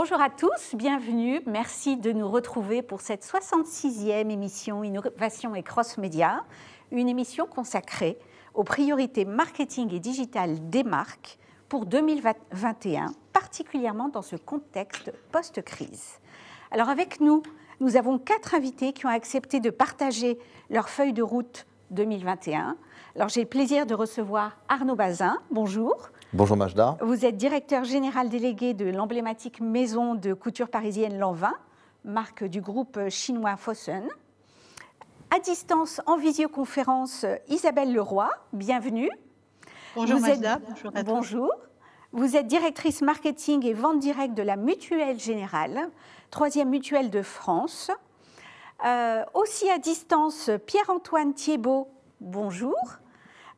Bonjour à tous, bienvenue. Merci de nous retrouver pour cette 66e émission Innovation et Cross Média, une émission consacrée aux priorités marketing et digital des marques pour 2021, particulièrement dans ce contexte post-crise. Alors avec nous, nous avons 4 invités qui ont accepté de partager leur feuille de route 2021. Alors j'ai le plaisir de recevoir Arnaud Bazin. Bonjour. Bonjour Majda. Vous êtes directeur général délégué de l'emblématique maison de couture parisienne Lanvin, marque du groupe chinois Fosun. À distance, en visioconférence, Isabelle Leroy, bienvenue. Bonjour Majda, bonjour à tous. Bonjour. Vous êtes directrice marketing et vente directe de la Mutuelle Générale, 3e mutuelle de France. Aussi à distance, Pierre-Antoine Thiebaud, bonjour.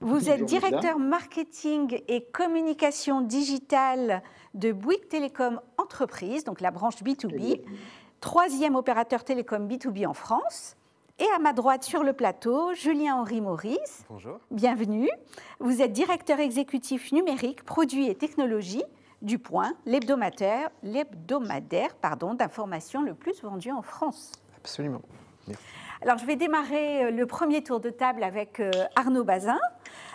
Vous êtes directeur marketing et communication digitale de Bouygues Télécom Entreprise, donc la branche B2B, 3e opérateur télécom B2B en France. Et à ma droite sur le plateau, Julien-Henri Maurice. Bonjour. Bienvenue. Vous êtes directeur exécutif numérique, produits et technologies du Point, l'hebdomadaire d'information le plus vendu en France. Absolument. Merci. Alors, je vais démarrer le premier tour de table avec Arnaud Bazin.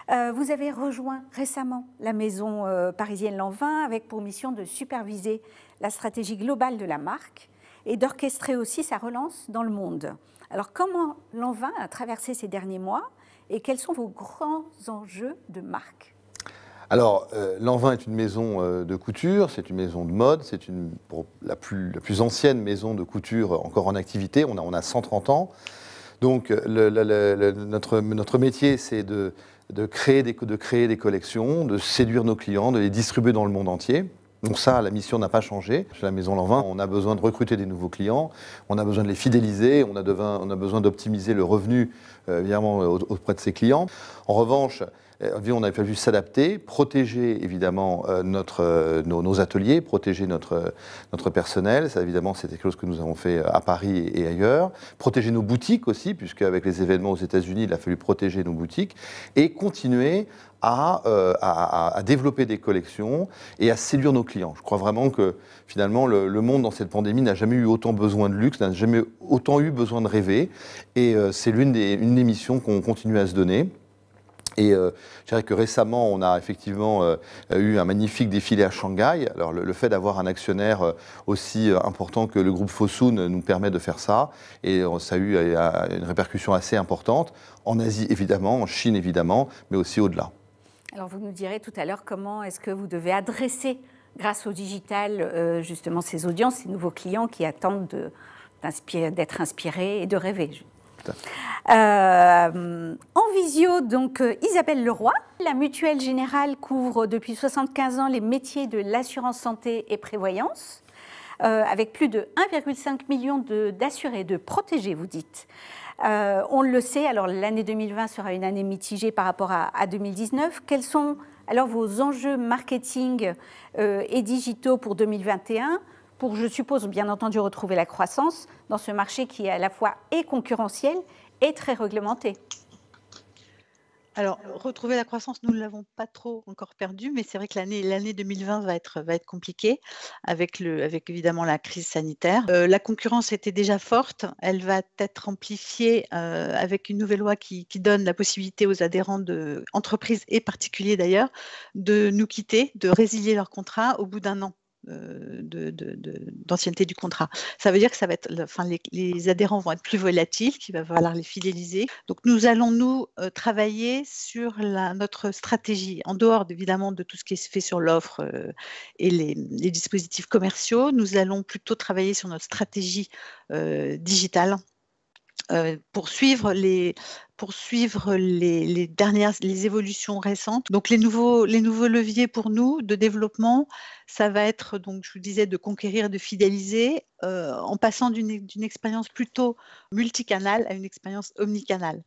Vous avez rejoint récemment la maison parisienne Lanvin avec pour mission de superviser la stratégie globale de la marque et d'orchestrer aussi sa relance dans le monde. Alors, comment Lanvin a traversé ces derniers mois et quels sont vos grands enjeux de marque ? Alors, Lanvin est une maison de couture, c'est une maison de mode, c'est la plus ancienne maison de couture encore en activité, on a 130 ans. Donc, notre métier, c'est de créer des collections, de séduire nos clients, de les distribuer dans le monde entier. Donc ça, la mission n'a pas changé. Chez la maison Lanvin, on a besoin de recruter des nouveaux clients, on a besoin de les fidéliser, on a besoin d'optimiser le revenu, évidemment, auprès de ses clients. En revanche, on a fallu s'adapter, protéger évidemment nos ateliers, protéger notre personnel. Ça, évidemment, c'était quelque chose que nous avons fait à Paris et ailleurs. Protéger nos boutiques aussi, puisque avec les événements aux États-Unis, il a fallu protéger nos boutiques et continuer à développer des collections et à séduire nos clients. Je crois vraiment que finalement, le monde dans cette pandémie n'a jamais eu autant besoin de luxe, n'a jamais autant eu besoin de rêver. Et c'est une des missions qu'on continue à se donner. Et je dirais que récemment, on a effectivement eu un magnifique défilé à Shanghai. Alors le fait d'avoir un actionnaire aussi important que le groupe Fosun nous permet de faire ça. Et ça a eu une répercussion assez importante en Asie évidemment, en Chine évidemment, mais aussi au-delà. Alors vous nous direz tout à l'heure comment est-ce que vous devez adresser, grâce au digital, justement ces audiences, ces nouveaux clients qui attendent d'être inspirés et de rêver. En visio, donc, Isabelle Leroy. La Mutuelle Générale couvre depuis 75 ans les métiers de l'assurance santé et prévoyance, avec plus de 1,5 million d'assurés, de protégés, vous dites. On le sait, alors l'année 2020 sera une année mitigée par rapport à 2019. Quels sont alors vos enjeux marketing et digitaux pour 2021 ? Pour, je suppose, bien entendu, retrouver la croissance dans ce marché qui est à la fois et concurrentiel et très réglementé. Alors, retrouver la croissance, nous ne l'avons pas trop encore perdue, mais c'est vrai que l'année 2020 va être compliquée avec évidemment la crise sanitaire. La concurrence était déjà forte, elle va être amplifiée avec une nouvelle loi qui donne la possibilité aux adhérents d'entreprises et particuliers d'ailleurs de nous quitter, de résilier leur contrat au bout d'un an d'ancienneté du contrat. Ça veut dire que ça va être, les adhérents vont être plus volatiles, qu'il va falloir les fidéliser. Donc nous allons travailler sur notre stratégie, en dehors évidemment de tout ce qui est fait sur l'offre et les dispositifs commerciaux. Nous allons plutôt travailler sur notre stratégie digitale. Pour suivre les évolutions récentes. Donc les nouveaux leviers pour nous de développement, ça va être, donc je vous disais, de conquérir, de fidéliser, en passant d'une expérience plutôt multicanale à une expérience omnicanale.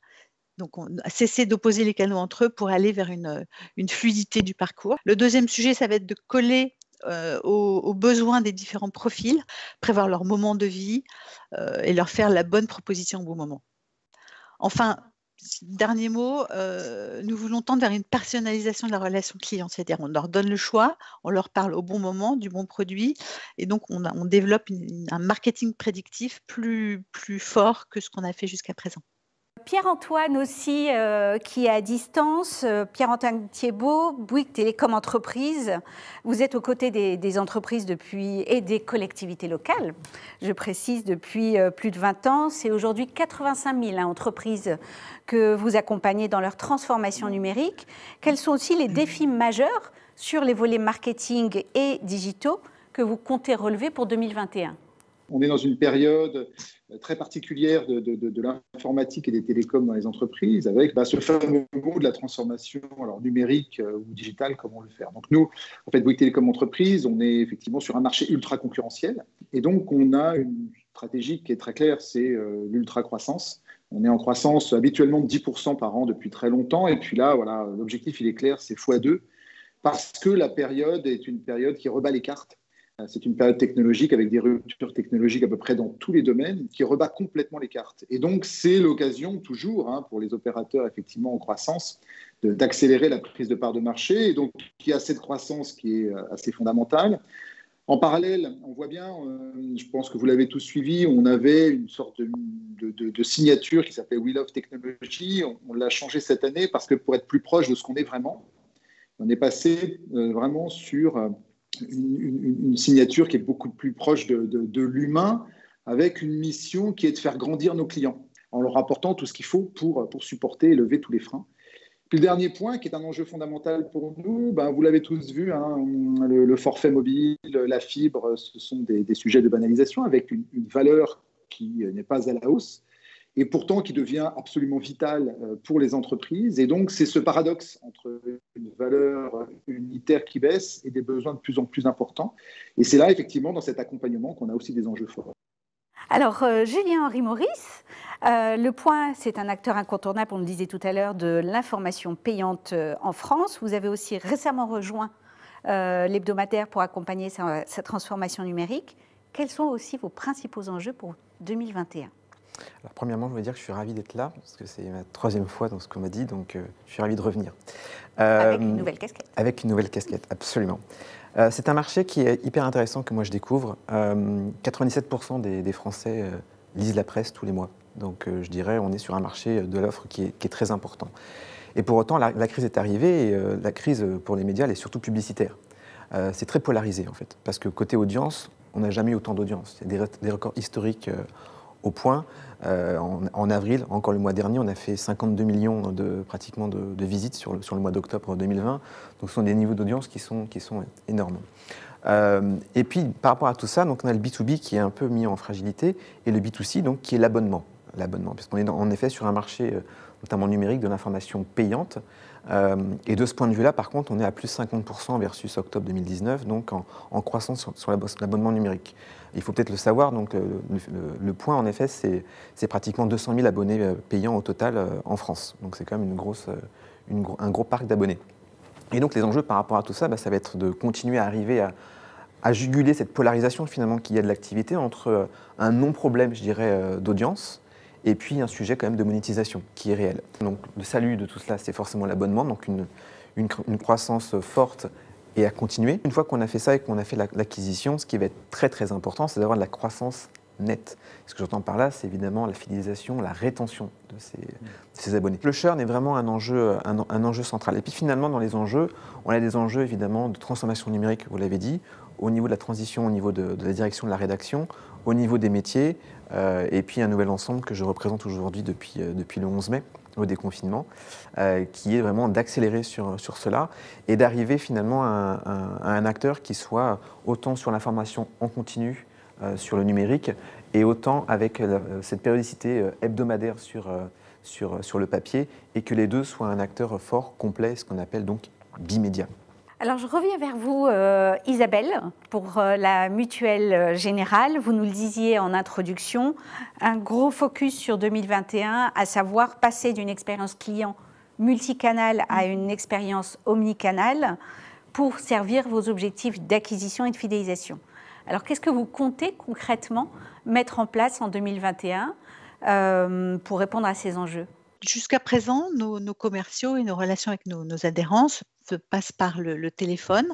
Donc, cesser d'opposer les canaux entre eux pour aller vers une fluidité du parcours. Le deuxième sujet, ça va être de coller aux besoins des différents profils, prévoir leur moment de vie et leur faire la bonne proposition au bon moment. Enfin, dernier mot, nous voulons tendre vers une personnalisation de la relation client, c'est-à-dire on leur donne le choix, on leur parle au bon moment du bon produit et donc on développe un marketing prédictif plus fort que ce qu'on a fait jusqu'à présent. Pierre-Antoine aussi, qui est à distance. Pierre-Antoine Thiébaut, Bouygues Télécom Entreprises. Vous êtes aux côtés des entreprises et des collectivités locales, je précise, depuis plus de 20 ans. C'est aujourd'hui 85 000 entreprises que vous accompagnez dans leur transformation numérique. Quels sont aussi les défis majeurs sur les volets marketing et digitaux que vous comptez relever pour 2021 ? On est dans une période très particulière de l'informatique et des télécoms dans les entreprises, avec ce fameux mot de la transformation numérique ou digitale, comme on le fait. Donc nous, en fait, Bouygues Télécom Entreprises, on est effectivement sur un marché ultra concurrentiel, et donc on a une stratégie qui est très claire, c'est l'ultra-croissance. On est en croissance habituellement de 10% par an depuis très longtemps, et puis là, voilà, l'objectif, il est clair, c'est x2, parce que la période est une période qui rebat les cartes. C'est une période technologique avec des ruptures technologiques à peu près dans tous les domaines qui rebat complètement les cartes. Et donc, c'est l'occasion toujours pour les opérateurs effectivement en croissance d'accélérer la prise de part de marché. Et donc, il y a cette croissance qui est assez fondamentale. En parallèle, on voit bien, je pense que vous l'avez tous suivi, on avait une sorte de signature qui s'appelait We Love Technology. On l'a changé cette année parce que pour être plus proche de ce qu'on est vraiment, on est passé vraiment sur une signature qui est beaucoup plus proche de l'humain, avec une mission qui est de faire grandir nos clients, en leur apportant tout ce qu'il faut pour supporter et lever tous les freins. Puis le dernier point, qui est un enjeu fondamental pour nous, vous l'avez tous vu, le forfait mobile, la fibre, ce sont des sujets de banalisation, avec une valeur qui n'est pas à la hausse, et pourtant qui devient absolument vital pour les entreprises. Et donc, c'est ce paradoxe entre une valeur unitaire qui baisse et des besoins de plus en plus importants. Et c'est là, effectivement, dans cet accompagnement qu'on a aussi des enjeux forts. Alors, Julien-Henri Maurice, Le Point, c'est un acteur incontournable, on le disait tout à l'heure, de l'information payante en France. Vous avez aussi récemment rejoint l'hebdomadaire pour accompagner sa transformation numérique. Quels sont aussi vos principaux enjeux pour 2021 ? Alors, premièrement, je voulais dire que je suis ravi d'être là, parce que c'est ma 3e fois dans ce qu'on m'a dit, donc je suis ravi de revenir. Avec une nouvelle casquette. Avec une nouvelle casquette, absolument. C'est un marché qui est hyper intéressant, que moi je découvre. 97% des Français lisent la presse tous les mois. Donc je dirais on est sur un marché de l'offre qui est très important. Et pour autant, la crise est arrivée, et la crise pour les médias, elle est surtout publicitaire. C'est très polarisé, en fait, parce que côté audience, on n'a jamais eu autant d'audience. Il y a des records historiques au Point. En avril, encore le mois dernier, on a fait 52 millions pratiquement de visites sur le mois d'octobre 2020. Donc ce sont des niveaux d'audience qui sont énormes. Et puis par rapport à tout ça, donc on a le B2B qui est un peu mis en fragilité, et le B2C donc, qui est l'abonnement. Parce qu'on est en effet sur un marché notamment numérique de l'information payante. Et de ce point de vue-là, par contre, on est à plus 50% versus octobre 2019, donc en croissance sur l'abonnement numérique. Il faut peut-être le savoir, donc le Point, en effet, c'est pratiquement 200 000 abonnés payants au total en France. Donc c'est quand même un gros parc d'abonnés. Et donc les enjeux par rapport à tout ça, ça va être de continuer à arriver à juguler cette polarisation finalement qu'il y a de l'activité entre un non-problème, je dirais, d'audience, et puis un sujet quand même de monétisation qui est réel. Donc le salut de tout cela, c'est forcément l'abonnement, donc une croissance forte et à continuer. Une fois qu'on a fait ça et qu'on a fait l'acquisition, ce qui va être très très important, c'est d'avoir de la croissance nette. Ce que j'entends par là, c'est évidemment la fidélisation, la rétention de ces abonnés. Le churn est vraiment un enjeu central. Et puis finalement, dans les enjeux, on a des enjeux évidemment de transformation numérique, vous l'avez dit, au niveau de la transition, au niveau de la direction de la rédaction, au niveau des métiers, et puis un nouvel ensemble que je représente aujourd'hui depuis le 11 mai, au déconfinement, qui est vraiment d'accélérer sur cela et d'arriver finalement à un acteur qui soit autant sur l'information en continu, sur le numérique, et autant avec cette périodicité hebdomadaire sur le papier, et que les deux soient un acteur fort, complet, ce qu'on appelle donc bimédia. Alors je reviens vers vous, Isabelle, pour la Mutuelle Générale. Vous nous le disiez en introduction, un gros focus sur 2021, à savoir passer d'une expérience client multicanal à une expérience omnicanal pour servir vos objectifs d'acquisition et de fidélisation. Alors qu'est-ce que vous comptez concrètement mettre en place en 2021 pour répondre à ces enjeux ? Jusqu'à présent, nos commerciaux et nos relations avec nos adhérents se passent par le téléphone,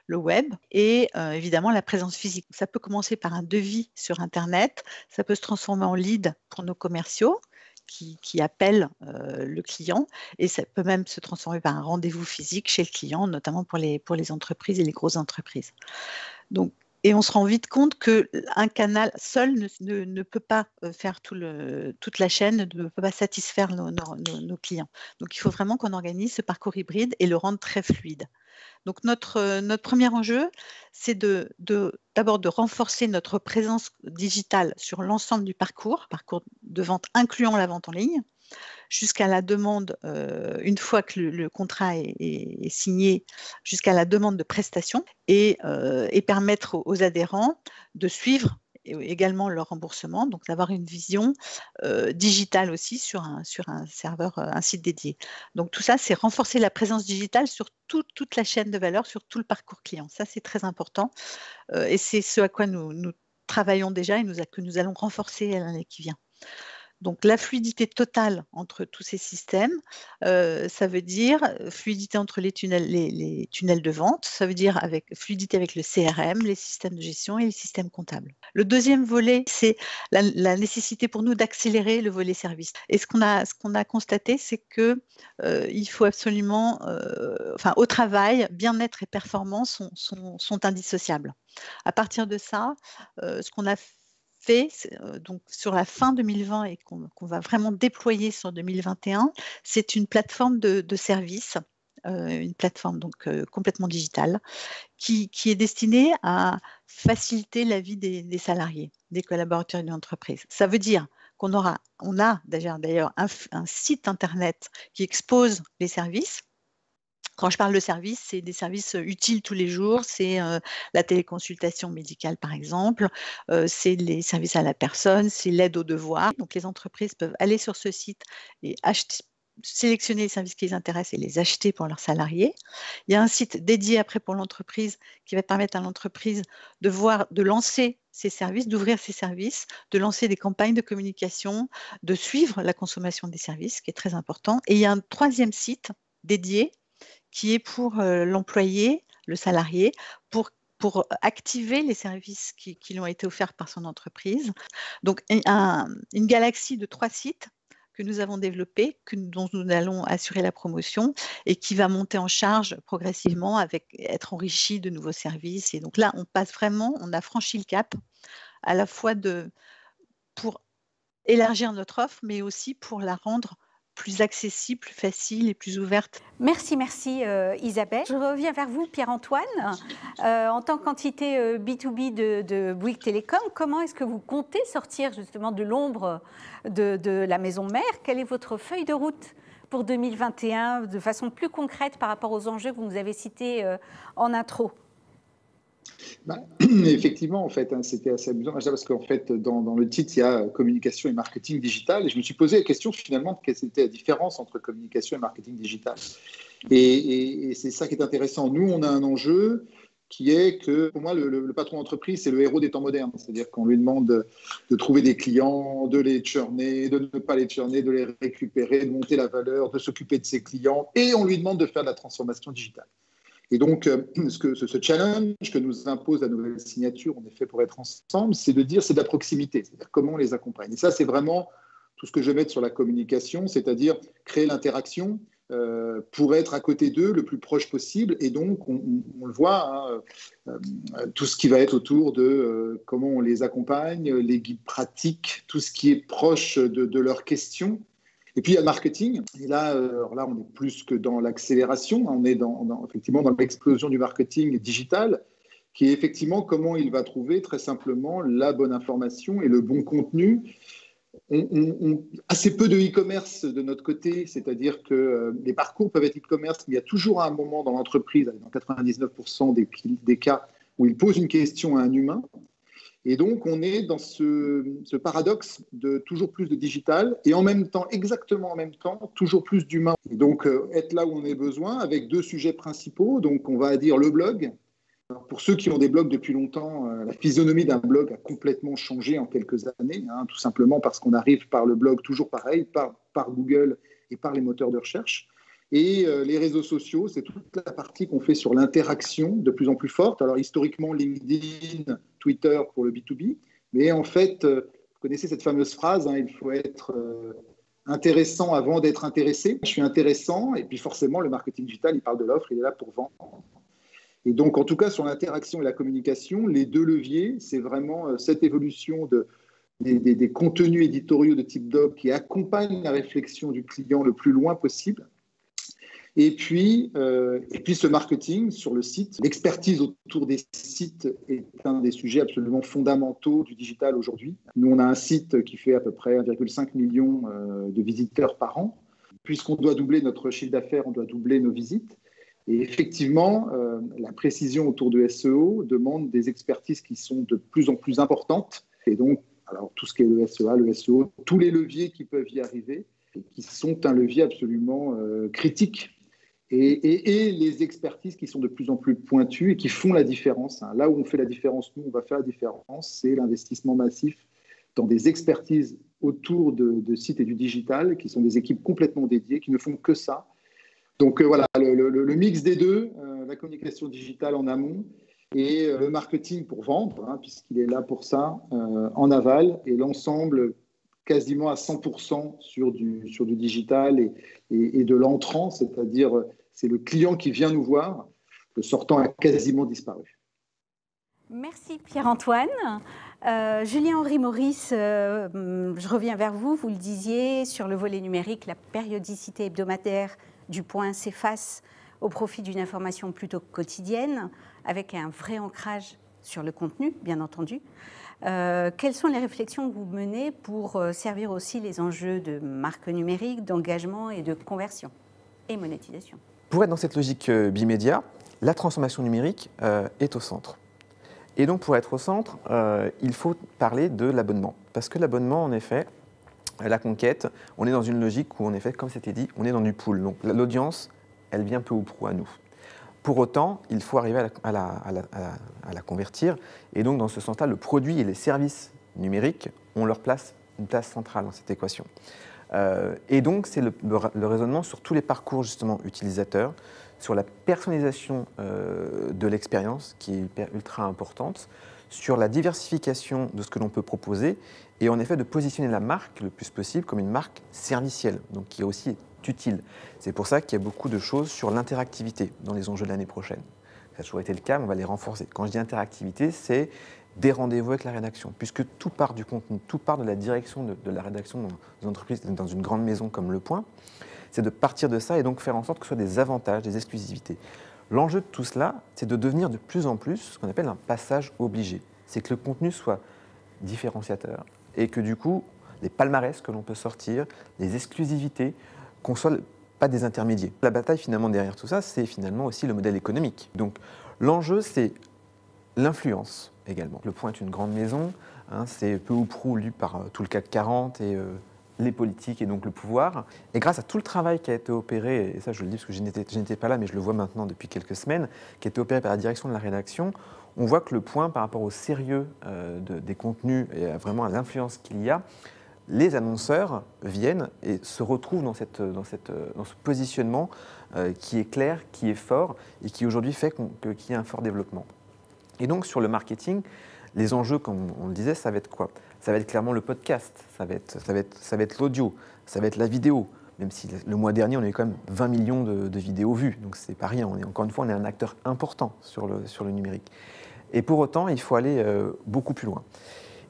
le web et évidemment la présence physique. Ça peut commencer par un devis sur Internet, ça peut se transformer en lead pour nos commerciaux qui appellent le client et ça peut même se transformer par un rendez-vous physique chez le client, notamment pour les entreprises et les grosses entreprises. Donc, et on se rend vite compte qu'un canal seul ne peut pas faire toute la chaîne, ne peut pas satisfaire nos clients. Donc, il faut vraiment qu'on organise ce parcours hybride et le rendre très fluide. Donc, notre premier enjeu, c'est d'abord de renforcer notre présence digitale sur l'ensemble du parcours de vente incluant la vente en ligne, jusqu'à la demande, une fois que le contrat est signé, jusqu'à la demande de prestation et permettre aux adhérents de suivre également leur remboursement, donc d'avoir une vision digitale aussi sur un serveur, un site dédié. Donc tout ça, c'est renforcer la présence digitale sur toute la chaîne de valeur, sur tout le parcours client. Ça, c'est très important et c'est ce à quoi nous travaillons déjà et que nous allons renforcer l'année qui vient. Donc, la fluidité totale entre tous ces systèmes, ça veut dire fluidité entre les tunnels de vente, ça veut dire fluidité avec le CRM, les systèmes de gestion et les systèmes comptables. Le deuxième volet, c'est la nécessité pour nous d'accélérer le volet service. Et ce qu'on a constaté, c'est qu'il faut absolument, au travail, bien-être et performance sont indissociables. À partir de ça, ce qu'on a fait donc sur la fin 2020 et qu'on va vraiment déployer sur 2021, c'est une plateforme de services, une plateforme donc complètement digitale qui est destinée à faciliter la vie des salariés, des collaborateurs d'une entreprise. Ça veut dire qu'on a d'ailleurs un site internet qui expose les services. Quand je parle de services, c'est des services utiles tous les jours, c'est la téléconsultation médicale par exemple, c'est les services à la personne, c'est l'aide aux devoirs. Donc les entreprises peuvent aller sur ce site et sélectionner les services qui les intéressent et les acheter pour leurs salariés. Il y a un site dédié après pour l'entreprise qui va permettre à l'entreprise de lancer ses services, d'ouvrir ses services, de lancer des campagnes de communication, de suivre la consommation des services, ce qui est très important. Et il y a un troisième site dédié qui est pour l'employé, le salarié, pour activer les services qui lui ont été offerts par son entreprise. Donc, une galaxie de 3 sites que nous avons développés, dont nous allons assurer la promotion et qui va monter en charge progressivement être enrichi de nouveaux services. Et donc là, on a franchi le cap à la fois pour élargir notre offre, mais aussi pour la rendre plus accessible, plus facile et plus ouverte. Merci Isabelle. Je reviens vers vous, Pierre-Antoine. En tant qu'entité B2B de Bouygues Télécom, comment est-ce que vous comptez sortir justement de l'ombre de la maison mère? Quelle est votre feuille de route pour 2021 de façon plus concrète par rapport aux enjeux que vous nous avez cités en intro? Effectivement, en fait, c'était assez amusant parce qu'en fait, dans le titre, il y a communication et marketing digital. Et je me suis posé la question finalement de quelle était la différence entre communication et marketing digital. Et c'est ça qui est intéressant. Nous, on a un enjeu qui est que, pour moi, le patron d'entreprise, c'est le héros des temps modernes. C'est-à-dire qu'on lui demande de trouver des clients, de les churner, de ne pas les churner, de les récupérer, de monter la valeur, de s'occuper de ses clients. Et on lui demande de faire de la transformation digitale. Et donc, ce challenge que nous impose la nouvelle signature, en effet, pour être ensemble, c'est de dire c'est de la proximité, c'est-à-dire comment on les accompagne. Et ça, c'est vraiment tout ce que je vais mettre sur la communication, c'est-à-dire créer l'interaction pour être à côté d'eux le plus proche possible. Et donc, on le voit, tout ce qui va être autour de comment on les accompagne, les guides pratiques, tout ce qui est proche de leurs questions. Et puis, il y a le marketing. Et là, on est plus que dans l'accélération. On est effectivement dans l'explosion du marketing digital, qui est effectivement comment il va trouver très simplement la bonne information et le bon contenu. On assez peu de e-commerce de notre côté, c'est-à-dire que les parcours peuvent être e-commerce, mais il y a toujours un moment dans l'entreprise, dans 99% des cas, où il pose une question à un humain. Et donc, on est dans ce paradoxe de toujours plus de digital et en même temps, exactement en même temps, toujours plus d'humain. Donc, être là où on a besoin avec 2 sujets principaux. Donc, on va dire le blog, Alors, pour ceux qui ont des blogs depuis longtemps, la physionomie d'un blog a complètement changé en quelques années, tout simplement parce qu'on arrive par le blog toujours pareil, par Google et par les moteurs de recherche. Et les réseaux sociaux, c'est toute la partie qu'on fait sur l'interaction de plus en plus forte. Alors historiquement, LinkedIn, Twitter pour le B2B, mais en fait, vous connaissez cette fameuse phrase, il faut être intéressant avant d'être intéressé. Je suis intéressant, et puis forcément, le marketing digital, il parle de l'offre, il est là pour vendre. Et donc, en tout cas, sur l'interaction et la communication, les deux leviers, c'est vraiment cette évolution des contenus éditoriaux de type doc qui accompagnent la réflexion du client le plus loin possible. Et puis ce marketing sur le site. L'expertise autour des sites est un des sujets absolument fondamentaux du digital aujourd'hui. Nous, on a un site qui fait à peu près 1,5 million de visiteurs par an. Puisqu'on doit doubler notre chiffre d'affaires, on doit doubler nos visites. Et effectivement, la précision autour de SEO demande des expertises qui sont de plus en plus importantes. Et donc, alors, tout ce qui est le SEA, le SEO, tous les leviers qui peuvent y arriver, et qui sont un levier absolument critique. Et les expertises qui sont de plus en plus pointues et qui font la différence. Là où on fait la différence, nous, on va faire la différence, c'est l'investissement massif dans des expertises autour de sites et du digital, qui sont des équipes complètement dédiées, qui ne font que ça. Donc voilà, le mix des deux, la communication digitale en amont et le marketing pour vendre, puisqu'il est là pour ça, en aval, et l'ensemble quasiment à 100% sur du digital et de l'entrant, c'est-à-dire c'est le client qui vient nous voir, le sortant a quasiment disparu. Merci Pierre-Antoine. Julien-Henri Maurice, je reviens vers vous. Vous le disiez, sur le volet numérique, la périodicité hebdomadaire du point s'efface au profit d'une information plutôt quotidienne, avec un vrai ancrage sur le contenu, bien entendu. Quelles sont les réflexions que vous menez pour servir aussi les enjeux de marque numérique, d'engagement et de conversion et monétisation? Pour être dans cette logique bimédia, la transformation numérique est au centre. Et donc pour être au centre, il faut parler de l'abonnement. Parce que l'abonnement, en effet, la conquête, on est dans une logique où, en effet, comme c'était dit, on est dans du pool. Donc l'audience, elle vient peu ou prou à nous. Pour autant, il faut arriver à la convertir. Et donc, dans ce sens-là, le produit et les services numériques ont une place centrale dans cette équation. Et donc, c'est le raisonnement sur tous les parcours, justement, utilisateurs, sur la personnalisation de l'expérience, qui est ultra importante, sur la diversification de ce que l'on peut proposer, et en effet, de positionner la marque le plus possible comme une marque servicielle, donc qui aussi est utile. C'est pour ça qu'il y a beaucoup de choses sur l'interactivité dans les enjeux de l'année prochaine. Ça a toujours été le cas, mais on va les renforcer. Quand je dis interactivité, c'est des rendez-vous avec la rédaction, puisque tout part du contenu, tout part de la direction de la rédaction dans une entreprise, dans une grande maison comme Le Point. C'est de partir de ça et donc faire en sorte que ce soit des avantages, des exclusivités. L'enjeu de tout cela, c'est de devenir de plus en plus ce qu'on appelle un passage obligé. C'est que le contenu soit différenciateur et que du coup, les palmarès que l'on peut sortir, les exclusivités, qu'on soit pas des intermédiaires. La bataille finalement derrière tout ça, c'est finalement aussi le modèle économique. Donc l'enjeu, c'est l'influence également. Le Point est une grande maison, c'est peu ou prou lu par tout le CAC 40 et les politiques et donc le pouvoir. Et grâce à tout le travail qui a été opéré, et ça je le dis parce que je n'étais pas là, mais je le vois maintenant depuis quelques semaines, qui a été opéré par la direction de la rédaction, on voit que Le Point, par rapport au sérieux des contenus et vraiment à l'influence qu'il y a, les annonceurs viennent et se retrouvent dans ce positionnement qui est clair, qui est fort et qui aujourd'hui fait qu'il y a un fort développement. Et donc sur le marketing, les enjeux, comme on le disait, ça va être quoi? Ça va être clairement le podcast, ça va être l'audio, ça va être la vidéo. Même si le mois dernier, on a eu quand même 20 millions de vidéos vues, donc c'est pas rien. Encore une fois, on est un acteur important sur le numérique. Et pour autant, il faut aller beaucoup plus loin.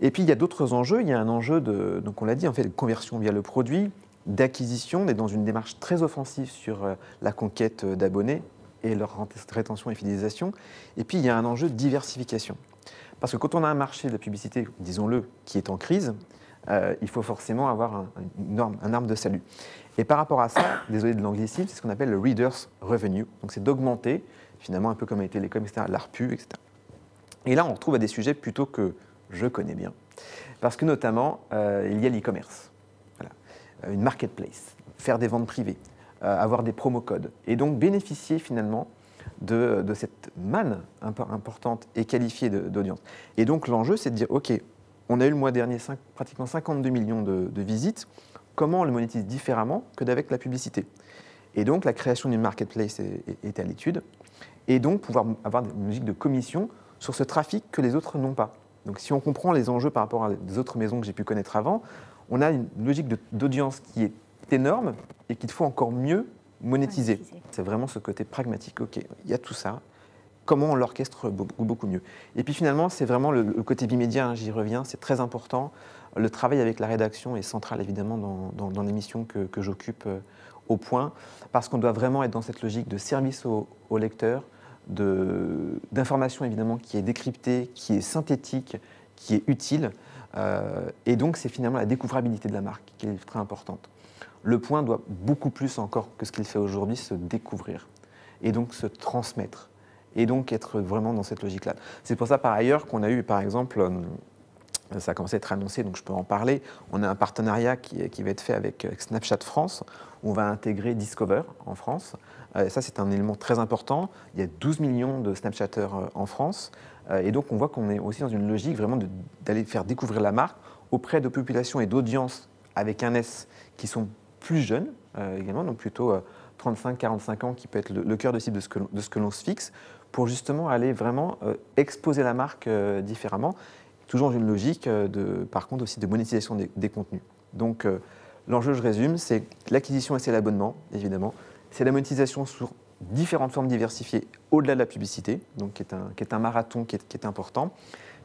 Et puis, il y a d'autres enjeux. Il y a un enjeu donc on l'a dit, en fait, de conversion via le produit, d'acquisition. On est dans une démarche très offensive sur la conquête d'abonnés et leur rétention et fidélisation. Et puis, il y a un enjeu de diversification. Parce que quand on a un marché de la publicité, disons-le, qui est en crise, il faut forcément avoir un arme de salut. Et par rapport à ça, désolé de l'anglicisme, c'est ce qu'on appelle le Reader's Revenue. Donc, c'est d'augmenter, finalement, un peu comme les télécoms, etc., l'ARPU, etc. Et là, on retrouve à des sujets plutôt que je connais bien. Parce que notamment, il y a l'e-commerce, voilà. Une marketplace, faire des ventes privées, avoir des promo codes. Et donc bénéficier finalement de cette manne importante et qualifiée d'audience. Et donc l'enjeu, c'est de dire, OK, on a eu le mois dernier pratiquement 52 millions de visites, comment on le monétise différemment que d'avec la publicité? Et donc la création d'une marketplace est à l'étude, et donc pouvoir avoir une logique de commission sur ce trafic que les autres n'ont pas. Donc si on comprend les enjeux par rapport à des autres maisons que j'ai pu connaître avant, on a une logique d'audience qui est énorme et qu'il faut encore mieux monétiser. C'est vraiment ce côté pragmatique. OK, il y a tout ça. Comment on l'orchestre beaucoup mieux? Et puis finalement, c'est vraiment le côté bimédia, hein, j'y reviens, c'est très important. Le travail avec la rédaction est central évidemment dans l'émission que j'occupe au Point, parce qu'on doit vraiment être dans cette logique de service au lecteur, d'information évidemment qui est décryptée, qui est synthétique, qui est utile. Et donc c'est finalement la découvrabilité de la marque qui est très importante. Le Point doit beaucoup plus encore que ce qu'il fait aujourd'hui se découvrir et donc se transmettre et donc être vraiment dans cette logique-là. C'est pour ça par ailleurs qu'on a eu par exemple, ça a commencé à être annoncé donc je peux en parler, on a un partenariat qui va être fait avec Snapchat France, où on va intégrer Discover en France. Ça c'est un élément très important, il y a 12 millions de Snapchatters en France et donc on voit qu'on est aussi dans une logique vraiment d'aller faire découvrir la marque auprès de populations et d'audiences avec un S qui sont plus jeunes également, donc plutôt 35-45 ans qui peut être le cœur de cible de ce que l'on se fixe, pour justement aller vraiment exposer la marque différemment, toujours dans une logique par contre aussi de monétisation des contenus. Donc l'enjeu, je résume, c'est l'acquisition et c'est l'abonnement, évidemment. C'est la monétisation sur différentes formes diversifiées au-delà de la publicité, donc qui est un marathon qui est important.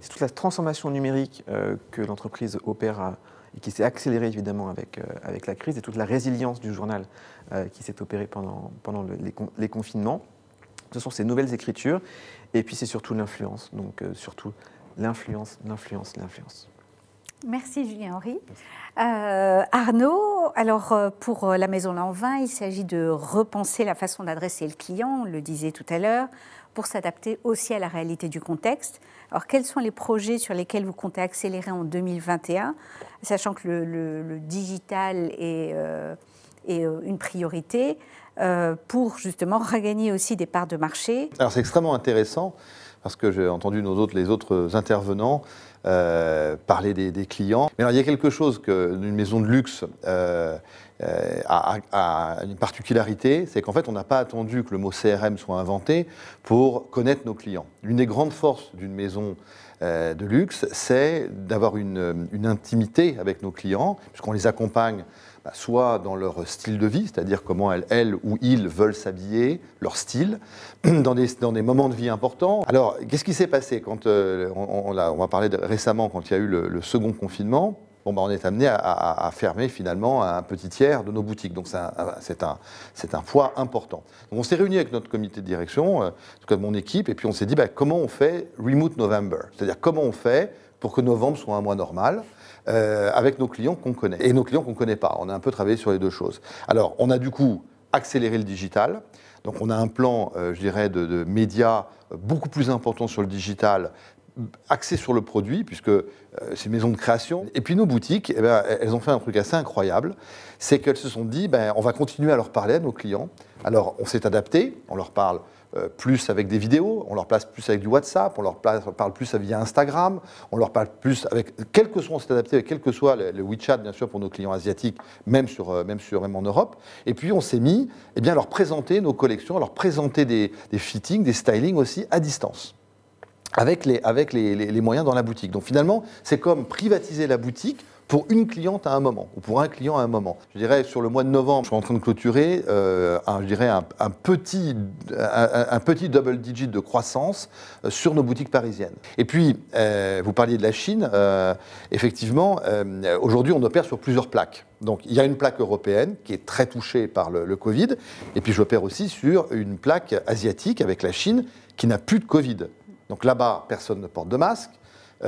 C'est toute la transformation numérique que l'entreprise opère et qui s'est accélérée évidemment avec la crise, et toute la résilience du journal qui s'est opérée pendant les confinements. Ce sont ces nouvelles écritures, et puis c'est surtout l'influence, donc surtout l'influence. Merci Julien Henry. Arnaud, alors pour la Maison Lanvin, il s'agit de repenser la façon d'adresser le client, on le disait tout à l'heure, pour s'adapter aussi à la réalité du contexte. Alors quels sont les projets sur lesquels vous comptez accélérer en 2021, sachant que le digital est une priorité pour justement regagner aussi des parts de marché? Alors c'est extrêmement intéressant parce que j'ai entendu les autres intervenants parler des clients. Mais alors, il y a quelque chose qu'une maison de luxe a une particularité, c'est qu'en fait, on n'a pas attendu que le mot CRM soit inventé pour connaître nos clients. L'une des grandes forces d'une maison de luxe, c'est d'avoir une intimité avec nos clients, puisqu'on les accompagne soit dans leur style de vie, c'est-à-dire comment elles ou ils veulent s'habiller, leur style, dans des moments de vie importants. Alors, qu'est-ce qui s'est passé quand on va parler récemment, quand il y a eu le second confinement? On est amené à fermer finalement un petit tiers de nos boutiques. Donc c'est un poids important. Donc on s'est réunis avec notre comité de direction, en tout cas de mon équipe, et puis on s'est dit comment on fait Remote November, c'est-à-dire comment on fait pour que novembre soit un mois normal, avec nos clients qu'on connaît et nos clients qu'on ne connaît pas. On a un peu travaillé sur les deux choses. Alors on a du coup accéléré le digital. Donc on a un plan, je dirais, de médias beaucoup plus important sur le digital, axé sur le produit, puisque c'est une maison de création. Et puis nos boutiques, elles ont fait un truc assez incroyable, c'est qu'elles se sont dit, on va continuer à leur parler à nos clients. Alors on s'est adapté, on leur parle plus avec des vidéos, on leur place plus avec du WhatsApp, on leur parle plus via Instagram, on leur parle plus avec, on s'est adapté avec quel que soit le WeChat, bien sûr, pour nos clients asiatiques, même en Europe. Et puis on s'est mis à leur présenter nos collections, à leur présenter des fittings, des stylings aussi à distance, avec les moyens dans la boutique. Donc finalement, c'est comme privatiser la boutique pour une cliente à un moment, ou pour un client à un moment. Je dirais, sur le mois de novembre, je suis en train de clôturer un petit double digit de croissance sur nos boutiques parisiennes. Et puis, vous parliez de la Chine. Effectivement, aujourd'hui, on opère sur plusieurs plaques. Donc, il y a une plaque européenne qui est très touchée par le Covid. Et puis, j'opère aussi sur une plaque asiatique avec la Chine qui n'a plus de Covid. Donc là-bas, personne ne porte de masque. Tous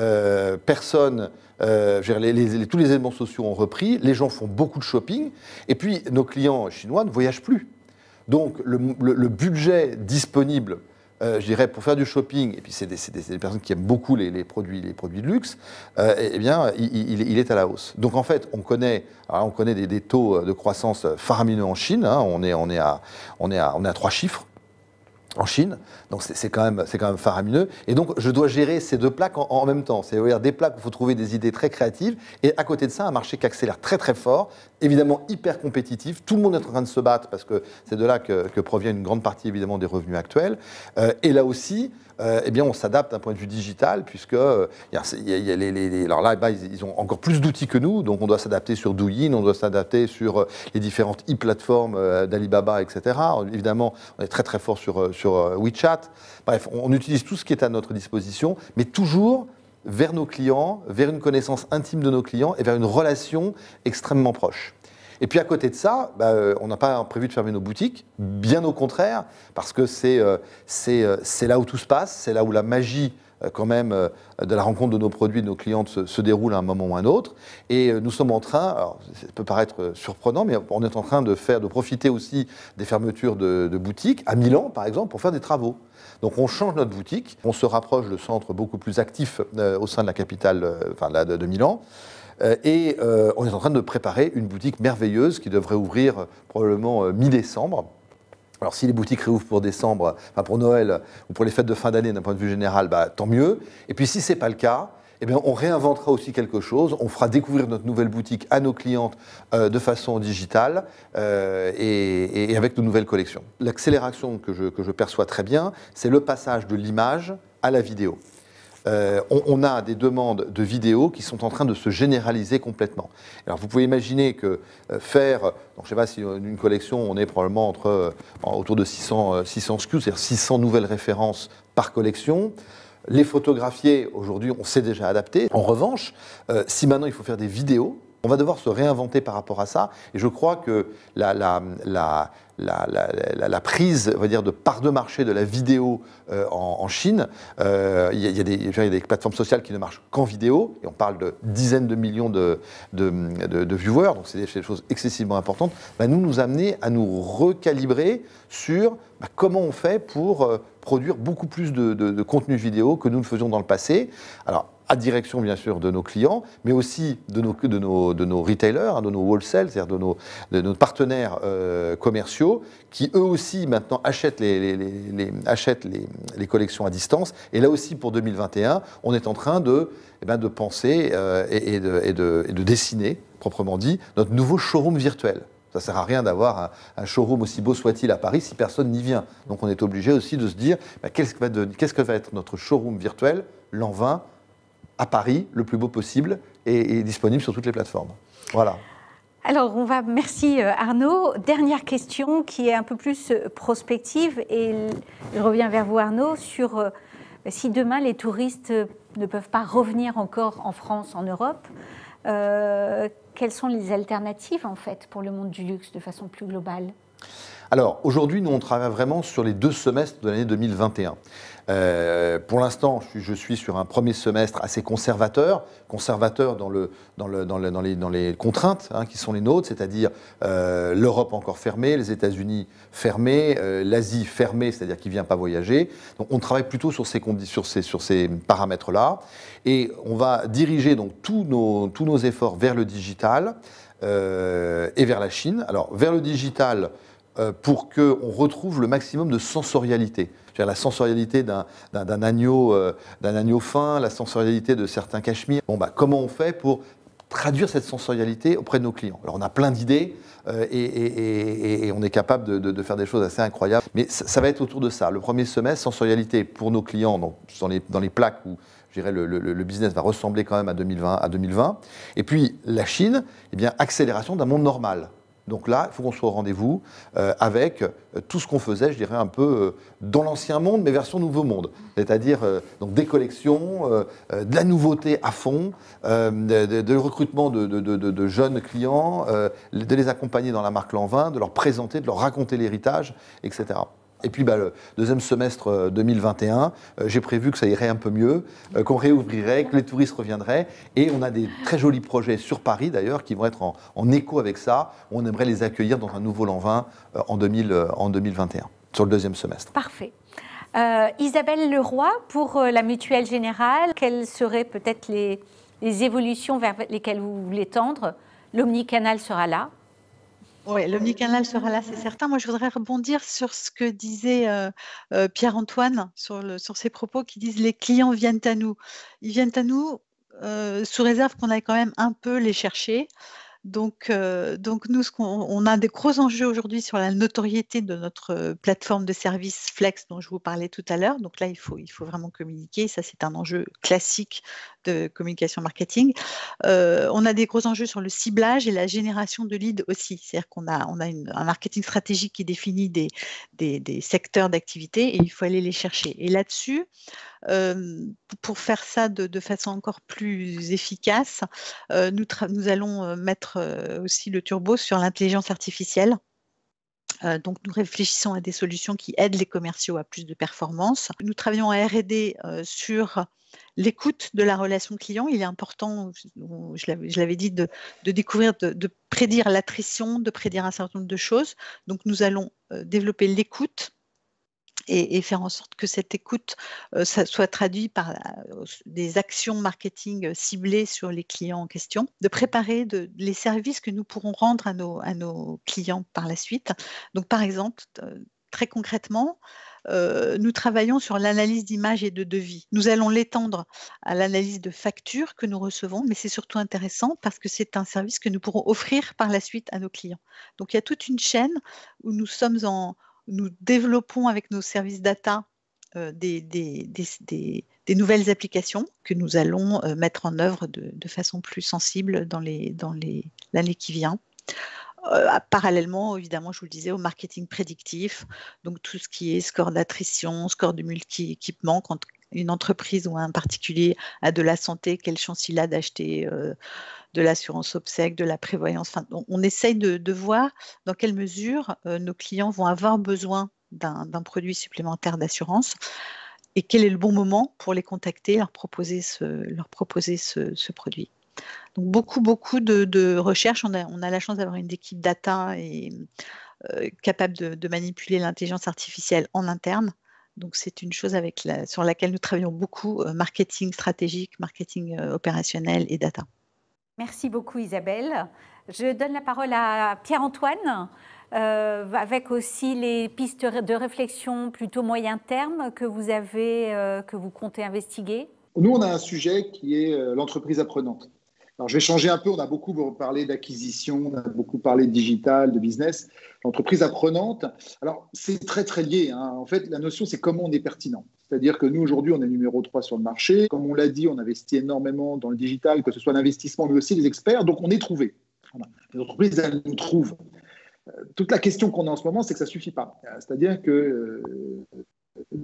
les éléments sociaux ont repris, les gens font beaucoup de shopping, et puis nos clients chinois ne voyagent plus. Donc le budget disponible, je dirais, pour faire du shopping, et puis c'est des personnes qui aiment beaucoup les produits de luxe, il est à la hausse. Donc en fait, on connaît des taux de croissance faramineux en Chine, hein, on est à 3 chiffres. en Chine, donc c'est quand même faramineux. Et donc, je dois gérer ces deux plaques en même temps. C'est-à-dire des plaques où il faut trouver des idées très créatives, et à côté de ça, un marché qui accélère très très fort, évidemment hyper compétitif. Tout le monde est en train de se battre, parce que c'est de là que provient une grande partie, évidemment, des revenus actuels. Et là aussi, eh bien, on s'adapte d'un point de vue digital, puisque alors là, ils ont encore plus d'outils que nous, donc on doit s'adapter sur Douyin, on doit s'adapter sur les différentes e-plateformes d'Alibaba, etc. Évidemment, on est très très fort sur WeChat. Bref, on utilise tout ce qui est à notre disposition, mais toujours vers nos clients, vers une connaissance intime de nos clients et vers une relation extrêmement proche. Et puis à côté de ça, on n'a pas prévu de fermer nos boutiques, bien au contraire, parce que c'est là où tout se passe, c'est là où la magie quand même de la rencontre de nos produits, de nos clients se déroule à un moment ou à un autre. Et nous sommes en train, alors ça peut paraître surprenant, mais on est en train de profiter aussi des fermetures de boutiques, à Milan par exemple, pour faire des travaux. Donc on change notre boutique, on se rapproche de centres beaucoup plus actifs au sein de la capitale de Milan. Et on est en train de préparer une boutique merveilleuse qui devrait ouvrir probablement mi-décembre. Alors si les boutiques réouvrent pour décembre, enfin pour Noël ou pour les fêtes de fin d'année d'un point de vue général, tant mieux. Et puis si ce n'est pas le cas, eh bien, on réinventera aussi quelque chose. On fera découvrir notre nouvelle boutique à nos clientes de façon digitale et avec de nouvelles collections. L'accélération que je perçois très bien, c'est le passage de l'image à la vidéo. On a des demandes de vidéos qui sont en train de se généraliser complètement. Alors vous pouvez imaginer que faire, donc je ne sais pas si une collection, on est probablement autour de 600 SKUs, c'est-à-dire 600 nouvelles références par collection. Les photographier, aujourd'hui, on s'est déjà adapté. En revanche, si maintenant il faut faire des vidéos, on va devoir se réinventer par rapport à ça. Et je crois que la prise, on va dire, de part de marché de la vidéo en Chine, il y a des plateformes sociales qui ne marchent qu'en vidéo, et on parle de dizaines de millions de viewers, donc c'est des choses excessivement importantes, nous amener à nous recalibrer sur comment on fait pour produire beaucoup plus de contenu vidéo que nous le faisions dans le passé. Alors, à direction bien sûr de nos clients, mais aussi de nos retailers, de nos wholesale, c'est-à-dire de nos partenaires commerciaux, qui eux aussi maintenant achètent les collections à distance. Et là aussi pour 2021, on est en train de penser et de dessiner, proprement dit, notre nouveau showroom virtuel. Ça ne sert à rien d'avoir un showroom aussi beau soit-il à Paris si personne n'y vient. Donc on est obligé aussi de se dire qu'est-ce que va être notre showroom virtuel, l'an 20, à Paris, le plus beau possible, et disponible sur toutes les plateformes. Voilà. Alors, merci Arnaud. Dernière question qui est un peu plus prospective, et je reviens vers vous Arnaud, sur si demain les touristes ne peuvent pas revenir encore en France, en Europe, quelles sont les alternatives en fait pour le monde du luxe de façon plus globale ? Alors, aujourd'hui, nous, on travaille vraiment sur les 2 semestres de l'année 2021. Pour l'instant, je suis sur un premier semestre assez conservateur dans les contraintes qui sont les nôtres, c'est-à-dire l'Europe encore fermée, les États-Unis fermés, l'Asie fermée, c'est-à-dire qui ne vient pas voyager. Donc, on travaille plutôt sur ces paramètres-là, et on va diriger donc tous nos efforts vers le digital et vers la Chine. Alors, vers le digital, pour qu'on retrouve le maximum de sensorialité. C'est-à-dire la sensorialité d'un agneau fin, la sensorialité de certains cachemires. Comment on fait pour traduire cette sensorialité auprès de nos clients ? Alors on a plein d'idées et on est capable de faire des choses assez incroyables. Mais ça va être autour de ça. Le premier semestre, sensorialité pour nos clients, donc dans les plaques où je dirais le business va ressembler quand même à 2020. Et puis la Chine, accélération d'un monde normal. Donc là, il faut qu'on soit au rendez-vous avec tout ce qu'on faisait, je dirais, un peu dans l'ancien monde, mais version nouveau monde. C'est-à-dire donc des collections, de la nouveauté à fond, de recrutement de jeunes clients, de les accompagner dans la marque L'An 20, de leur présenter, de leur raconter l'héritage, etc. Et puis le deuxième semestre 2021, j'ai prévu que ça irait un peu mieux, qu'on réouvrirait, que les touristes reviendraient. Et on a des très jolis projets sur Paris d'ailleurs qui vont être en écho avec ça. On aimerait les accueillir dans un nouveau L'An 20 en 2021, sur le deuxième semestre. Parfait. Isabelle Leroy, pour la Mutuelle Générale, quelles seraient peut-être les évolutions vers lesquelles vous voulez tendre ? L'omnicanal sera là. Oui, l'omnicanal sera là, c'est certain. Moi, je voudrais rebondir sur ce que disait Pierre-Antoine sur ses propos qui disent les clients viennent à nous. Ils viennent à nous sous réserve qu'on aille quand même un peu les chercher. Donc nous, on a des gros enjeux aujourd'hui sur la notoriété de notre plateforme de service Flex dont je vous parlais tout à l'heure. Donc là, il faut vraiment communiquer. Ça, c'est un enjeu classique de communication marketing. On a des gros enjeux sur le ciblage et la génération de leads aussi. C'est-à-dire qu'on a un marketing stratégique qui définit des secteurs d'activité et il faut aller les chercher. Et là-dessus, pour faire ça de façon encore plus efficace, nous allons mettre aussi le turbo sur l'intelligence artificielle. Donc, nous réfléchissons à des solutions qui aident les commerciaux à plus de performance. Nous travaillons à R&D sur l'écoute de la relation client. Il est important, je l'avais dit, de découvrir, de prédire l'attrition, de prédire un certain nombre de choses. Donc, nous allons développer l'écoute et faire en sorte que cette écoute ça soit traduite par des actions marketing ciblées sur les clients en question, de préparer les services que nous pourrons rendre à nos clients par la suite. Donc, par exemple, très concrètement, nous travaillons sur l'analyse d'images et de devis. Nous allons l'étendre à l'analyse de factures que nous recevons, mais c'est surtout intéressant parce que c'est un service que nous pourrons offrir par la suite à nos clients. Donc, il y a toute une chaîne où nous développons avec nos services data des nouvelles applications que nous allons mettre en œuvre de façon plus sensible dans l'année qui vient. Parallèlement, évidemment, je vous le disais, au marketing prédictif, donc tout ce qui est score d'attrition, score de multi-équipement, quand une entreprise ou un particulier a de la santé, quelle chance il a d'acheter de l'assurance obsèque, de la prévoyance. Enfin, on essaye de voir dans quelle mesure nos clients vont avoir besoin d'un produit supplémentaire d'assurance et quel est le bon moment pour les contacter, leur proposer ce produit. Donc beaucoup de recherches. On a la chance d'avoir une équipe data et capable de manipuler l'intelligence artificielle en interne. Donc c'est une chose sur laquelle nous travaillons beaucoup, marketing stratégique, marketing opérationnel et data. Merci beaucoup Isabelle. Je donne la parole à Pierre-Antoine, avec aussi les pistes de réflexion plutôt moyen terme que vous comptez investiguer. Nous, on a un sujet qui est l'entreprise apprenante. Alors, je vais changer un peu, on a beaucoup parlé d'acquisition, on a beaucoup parlé de digital, de business. L'entreprise apprenante, alors c'est très très lié. En fait, la notion, c'est comment on est pertinent. C'est-à-dire que nous, aujourd'hui, on est numéro 3 sur le marché. Comme on l'a dit, on investit énormément dans le digital, que ce soit l'investissement, mais aussi les experts. Donc, on est trouvé. Les entreprises, elles nous trouvent. Toute la question qu'on a en ce moment, c'est que ça ne suffit pas. C'est-à-dire que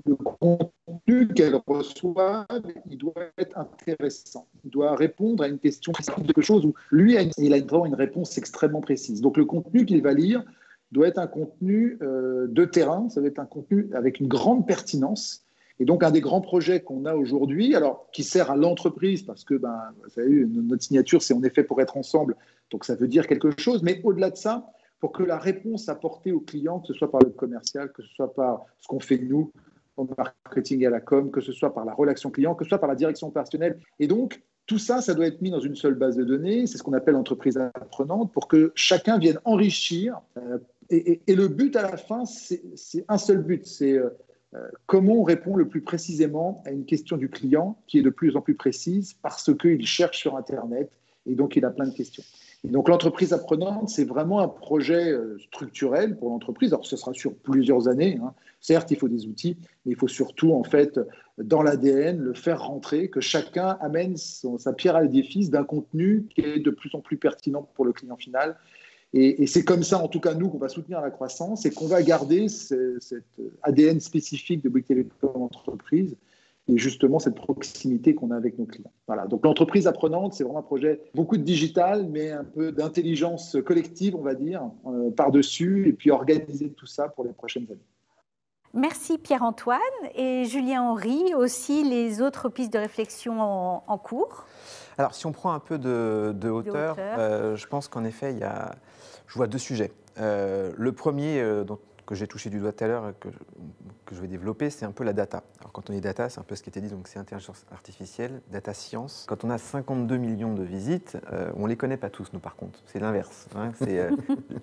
le contenu qu'elle reçoit, il doit être intéressant. Il doit répondre à une question précise, quelque chose où lui, il a vraiment une réponse extrêmement précise. Donc, le contenu qu'il va lire doit être un contenu de terrain, ça doit être un contenu avec une grande pertinence. Et donc, un des grands projets qu'on a aujourd'hui, alors qui sert à l'entreprise, parce que vous savez, notre signature, c'est en effet pour être ensemble, donc ça veut dire quelque chose, mais au-delà de ça, pour que la réponse apportée au client, que ce soit par le commercial, que ce soit par ce qu'on fait nous, au marketing et à la com, que ce soit par la relation client, que ce soit par la direction opérationnelle. Et donc, tout ça, ça doit être mis dans une seule base de données, c'est ce qu'on appelle entreprise apprenante, pour que chacun vienne enrichir. Et le but à la fin, c'est un seul but, c'est comment on répond le plus précisément à une question du client qui est de plus en plus précise parce qu'il cherche sur Internet et donc il a plein de questions. Et donc l'entreprise apprenante, c'est vraiment un projet structurel pour l'entreprise. Alors ce sera sur plusieurs années. Certes, il faut des outils, mais il faut surtout, en fait, dans l'ADN, le faire rentrer, que chacun amène sa pierre à l'édifice d'un contenu qui est de plus en plus pertinent pour le client final. Et c'est comme ça, en tout cas, nous, qu'on va soutenir la croissance et qu'on va garder cet ADN spécifique de Bouygues Telecom entreprise et justement cette proximité qu'on a avec nos clients. Voilà. Donc l'entreprise apprenante, c'est vraiment un projet, beaucoup de digital, mais un peu d'intelligence collective, on va dire, par-dessus, et puis organiser tout ça pour les prochaines années. Merci Pierre-Antoine. Et Julien Henry, aussi les autres pistes de réflexion en cours? Alors, si on prend un peu de hauteur, je pense qu'en effet, je vois deux sujets. Le premier, que j'ai touché du doigt tout à l'heure, que que je vais développer, c'est un peu la data. Alors quand on dit data, c'est un peu ce qui était dit, donc c'est intelligence artificielle, data science. Quand on a 52 millions de visites, on ne les connaît pas tous, nous par contre. C'est l'inverse, hein, c'est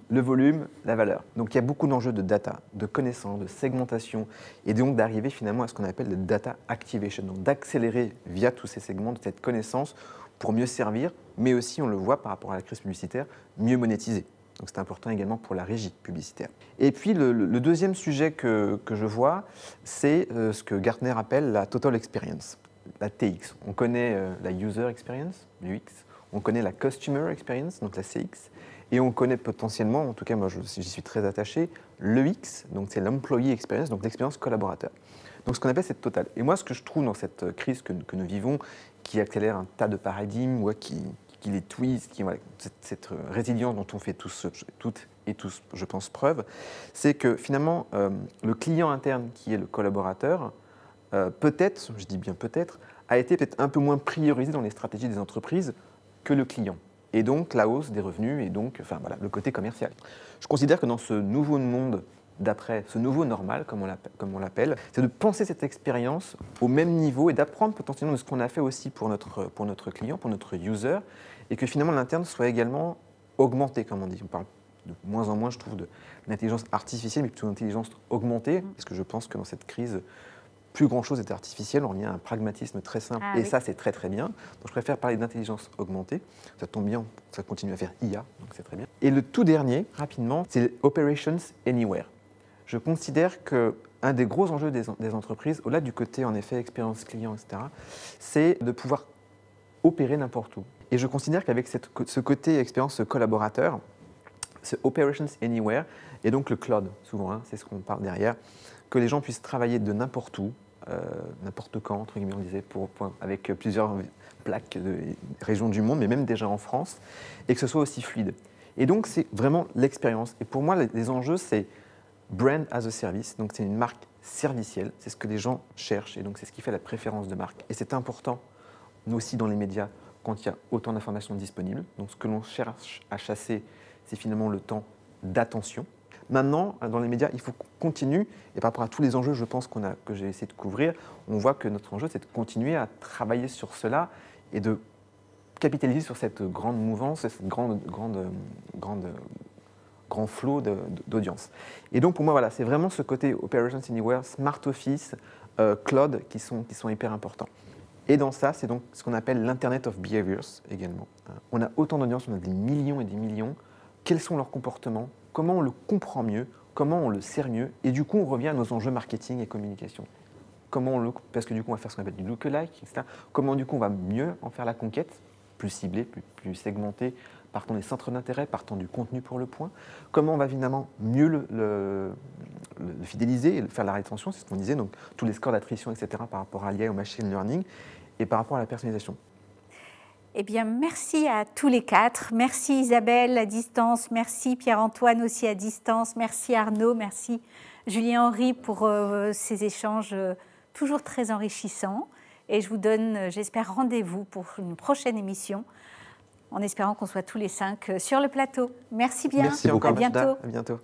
le volume, la valeur. Donc il y a beaucoup d'enjeux de data, de connaissances, de segmentation, et donc d'arriver finalement à ce qu'on appelle le data activation, donc d'accélérer via tous ces segments de cette connaissance pour mieux servir, mais aussi, on le voit par rapport à la crise publicitaire, mieux monétiser. Donc c'est important également pour la régie publicitaire. Et puis le deuxième sujet que je vois, c'est ce que Gartner appelle la Total Experience, la TX. On connaît la User Experience, l'UX, on connaît la Customer Experience, donc la CX, et on connaît potentiellement, en tout cas moi j'y suis très attaché, l'EX, donc c'est l'Employee Experience, donc l'expérience collaborateur. Donc ce qu'on appelle cette totale. Et moi ce que je trouve dans cette crise que nous vivons, qui accélère un tas de paradigmes, qui les twist, voilà, cette résilience dont on fait toutes et tous, je pense, preuve, c'est que finalement, le client interne qui est le collaborateur, peut-être, je dis bien peut-être, a été peut-être un peu moins priorisé dans les stratégies des entreprises que le client. Et donc la hausse des revenus et donc enfin, voilà, le côté commercial. Je considère que dans ce nouveau monde d'après, ce nouveau normal, comme on l'appelle, c'est de penser cette expérience au même niveau et d'apprendre potentiellement de ce qu'on a fait aussi pour notre client, pour notre user, et que finalement l'interne soit également augmenté, comme on dit. On parle de moins en moins, je trouve, d'intelligence artificielle, mais plutôt d'intelligence augmentée, parce que je pense que dans cette crise, plus grand-chose est artificiel, on revient à un pragmatisme très simple, et ça c'est très très bien. Donc je préfère parler d'intelligence augmentée, ça tombe bien, ça continue à faire IA, donc c'est très bien. Et le tout dernier, rapidement, c'est Operations Anywhere. Je considère qu'un des gros enjeux des entreprises, au-delà du côté en effet expérience client, etc., c'est de pouvoir opérer n'importe où. Et je considère qu'avec ce côté expérience collaborateur, ce Operations Anywhere, et donc le cloud, souvent, hein, c'est ce qu'on parle derrière, que les gens puissent travailler de n'importe où, n'importe quand, entre guillemets, on disait, avec plusieurs plaques de régions du monde, mais même déjà en France, et que ce soit aussi fluide. Et donc, c'est vraiment l'expérience. Et pour moi, les enjeux, c'est brand as a service, donc c'est une marque servicielle, c'est ce que les gens cherchent, et donc c'est ce qui fait la préférence de marque. Et c'est important, nous aussi dans les médias, quand il y a autant d'informations disponibles. Donc ce que l'on cherche à chasser, c'est finalement le temps d'attention. Maintenant, dans les médias, il faut qu'on continue, et par rapport à tous les enjeux, je pense que j'ai essayé de couvrir, on voit que notre enjeu, c'est de continuer à travailler sur cela et de capitaliser sur cette grande mouvance, cette grand flot d'audience. Et donc pour moi, voilà, c'est vraiment ce côté Operations Anywhere, Smart Office, Cloud qui sont hyper importants. Et dans ça, c'est donc ce qu'on appelle l'Internet of Behaviors également. On a autant d'audience, on a des millions et des millions. Quels sont leurs comportements? Comment on le comprend mieux? Comment on le sert mieux? Et du coup, on revient à nos enjeux marketing et communication. Parce que du coup, on va faire ce qu'on appelle du lookalike, etc. Comment du coup, on va mieux en faire la conquête, plus ciblée, plus segmentée, partant des centres d'intérêt, partant du contenu pour le point. Comment on va évidemment mieux le fidéliser et faire la rétention, c'est ce qu'on disait, donc tous les scores d'attrition, etc. par rapport à l'IA, au machine learning, et par rapport à la personnalisation. Eh bien, merci à tous les quatre. Merci Isabelle à distance, merci Pierre-Antoine aussi à distance, merci Arnaud, merci Julien-Henri pour ces échanges toujours très enrichissants. Et je vous donne, j'espère, rendez-vous pour une prochaine émission, en espérant qu'on soit tous les 5 sur le plateau. Merci bien. Merci encore, à bientôt. À bientôt.